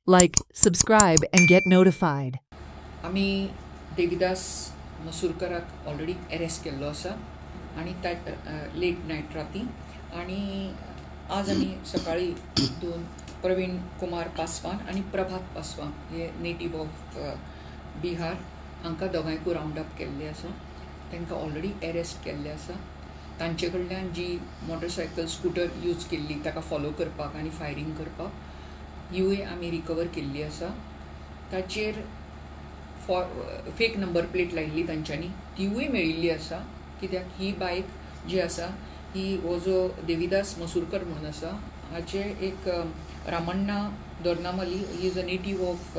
like, subscribe, and get notified. आम्ही Devidas मसूरकराक already arrest केल्लो आसा आणि लेट नाईट राती आणि आज आम्ही सकाळी दोन प्रवीण कुमार पासवान आणि प्रभात पासवान हे नेटिव्ह ऑफ बिहार हांकां दोगांयकूय रावंड अप केल्ले आसा. तांकां ऑलरेडी अरेस्ट केल्ले आसा. तांचे कडल्यान जी मोटरसायकल स्कूटर यूज केल्ली ताका फॉलो करपाक आनी फायरींग करपाक यूए आमी रिकवर केल्ली आसा. ताचेर फेक नंबर प्लेट लायिल्ली तांच्यांनी तिवूय मेळिल्ली आसा. कित्याक ही बायक जी आसा ही हो जो देविदास मसूरकर म्हणून आसा हाचे एक Ramanna Dornamali he is a native of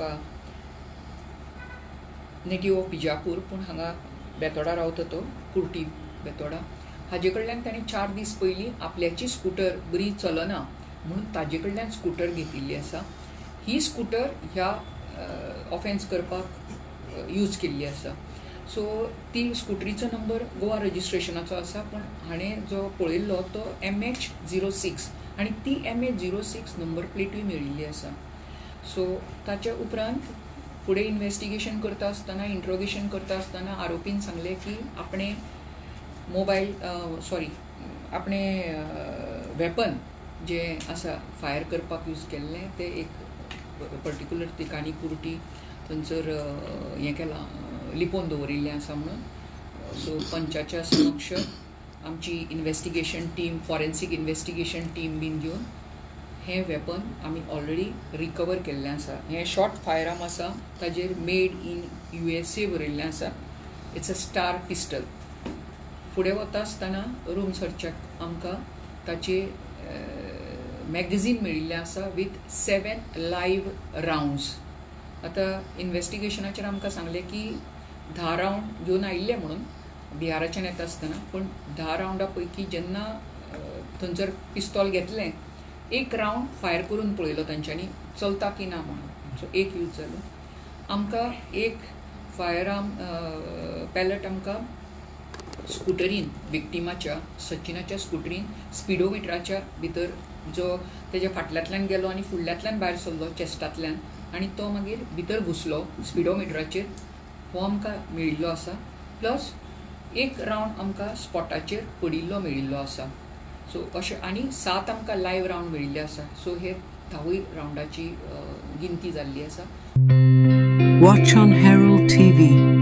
Bijapur, पूण हांगा बेतोडा रावता तो कुर्टी बेतोडा. हाजे कडल्यान ताणें 4 दीस पयलीं आपल्याची स्कूटर बरी चलना म्हणून ताजे कडल्यान स्कूटर घेतिल्ली आसा. ही स्कूटर ह्या ऑफेन्स करपाक यूज केल्ली आसा. सो ती स्कूटरीचो नंबर गोवा रजिस्ट्रेशनाचो आसा, पूण हाणें जो पळयल्लो तो MH06 आनी ती MH06 नंबर प्लेटूय मेळिल्ली आसा. सो ताच्या उपरांत फुडें इन्वेस्टिगेशन करता आसतना इंट्रोगेशन करता आसतना आरोपीन सांगलें की आपणे आपणे वेपन जे आसा फायर करपाक यूज केल्लें ते एक पर्टिक्युलर ठिकाणी कुर्टी थंयसर हें केलां, लिपोवन दवरिल्लें आसा म्हणून. सो पंचाच्या समक्ष आमची investigation team, forensic investigation team बीन घेवन हें वेपन आमी ऑलरेडी रिकवर केल्लें आसा. हें शॉर्ट फायर आर्म आसा, ताजेर मेड इन USA बरयल्लें आसा. It's a star pistol. फुडें वता आसतना रूम सर्चाक आमकां ताचे मॅगझीन मेळिल्लें आसा विथ 7 लायव्ह रावंड्स. आतां इन्वेस्टिगेशनाचेर आमकां सांगलें की 10 रावंड घेवन आयिल्ले म्हणून बिहाराच्यान येता आसतना, पूण 10 रावंडा पैकी जेन्ना थंयसर पिस्तॉल घेतलें एक रावंड फायर करून पळयलो तांच्यांनी चलता की ना म्हणून. सो एक यूज जालो. आमकां एक फायर आर्म पॅलट आमकां स्कूटरीन विक्टिमाच्या सचिनाच्या स्कूटरीन स्पिडोमिटराच्या भितर जो तेज्या फाटल्यांतल्यान गेलो आनी फुडल्यांतल्यान भायर सरलो चेस्टांतल्यान आनी तो मागीर भितर घुसलो स्पिडोमिटराचेर, हो आमकां मेळिल्लो आसा. प्लस एक रावंड आमकां स्पॉटाचेर पडिल्लो मेळिल्लो आसा. सो अशें आनी 7 आमकां लायव्ह रावंड मेळिल्ले आसा. सो हे 10 रावंडाची गिनती जाल्ली आसा. Watch on Herald TV.